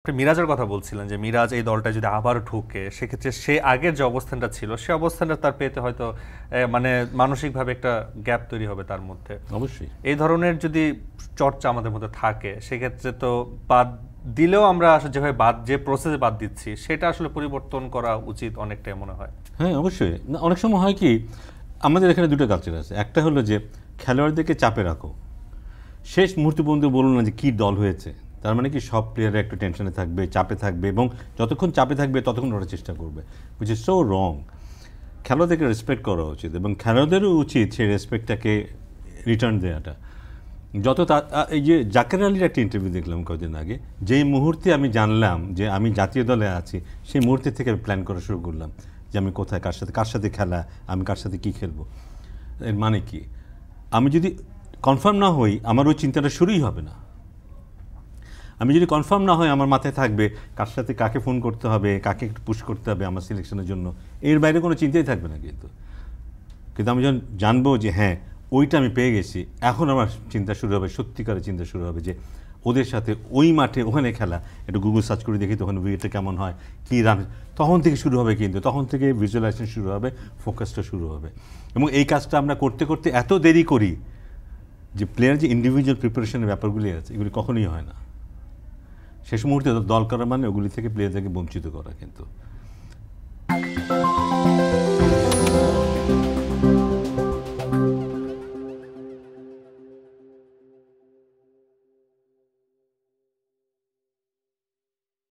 আপনি মিরাজের কথা বলছিলেন যে মিরাজ এই দলটা যদি আবার ঢুকে সেক্ষেত্রে সে আগের যে অবস্থানটা ছিল সে অবস্থানটা তার পেতে হয়তো মানে মানসিকভাবে একটা গ্যাপ তৈরি হবে তার মধ্যে। অবশ্যই এই ধরনের যদি চর্চা আমাদের মধ্যে থাকে সেক্ষেত্রে তো বাদ দিলেও আমরা আসলে যেভাবে যে প্রসেসে বাদ দিচ্ছি সেটা আসলে পরিবর্তন করা উচিত অনেকটাই মনে হয়। হ্যাঁ অবশ্যই না, অনেক সময় হয় কি আমাদের এখানে দুটো কালচার আছে। একটা হলো যে খেলোয়াড়দেরকে চাপে রাখো, শেষ মুহূর্তে পর্যন্ত বলুন না যে কী দল হয়েছে, তার মানে কি সব প্লেয়াররা একটু টেনশনে থাকবে, চাপে থাকবে, এবং যতক্ষণ চাপে থাকবে ততক্ষণ ওরা চেষ্টা করবে, উইচ ইজ সো রং। খেলোয়াড়দেরকে রেসপেক্ট করা উচিত এবং খেলোয়াড়দেরও উচিত সেই রেসপেক্টটাকে রিটার্ন দেওয়াটা। এই যে জাকের আলীর একটা ইন্টারভিউ দেখলাম কয়েকদিন আগে, যেই মুহূর্তে আমি জানলাম যে আমি জাতীয় দলে আছি সেই মুহূর্তে থেকে আমি প্ল্যান করা শুরু করলাম যে আমি কোথায় কার সাথে খেলা, আমি কার সাথে কী খেলবো। এর মানে কি, আমি যদি কনফার্ম না হই আমার ওই চিন্তাটা শুরুই হবে না। আমি যদি কনফার্ম না হয় আমার মাথায় থাকবে কার সাথে কাকে ফোন করতে হবে, কাকে একটু পুশ করতে হবে আমার সিলেকশনের জন্য, এর বাইরে কোনো চিন্তাই থাকবে না। কিন্তু আমি যখন জানবো যে হ্যাঁ ওইটা আমি পেয়ে গেছি, এখন আমার চিন্তা শুরু হবে, সত্যিকারের চিন্তা শুরু হবে যে ওদের সাথে ওই মাঠে ওখানে খেলা, একটু গুগল সার্চ করে দেখি তখন উইকেটটা কেমন হয়, কী রান, তখন থেকে শুরু হবে। কিন্তু তখন থেকে ভিজুয়ালাইজেশন শুরু হবে, ফোকাসটা শুরু হবে। এবং এই কাজটা আমরা করতে করতে এত দেরি করি যে প্লেয়ার যে ইন্ডিভিজুয়াল প্রিপারেশনের ব্যাপারগুলি আছে এগুলি কখনোই হয় না। শেষ মুহূর্তে দল করা মানে ওগুলি থেকে প্লেয়ারদেরকে বঞ্চিত করা। কিন্তু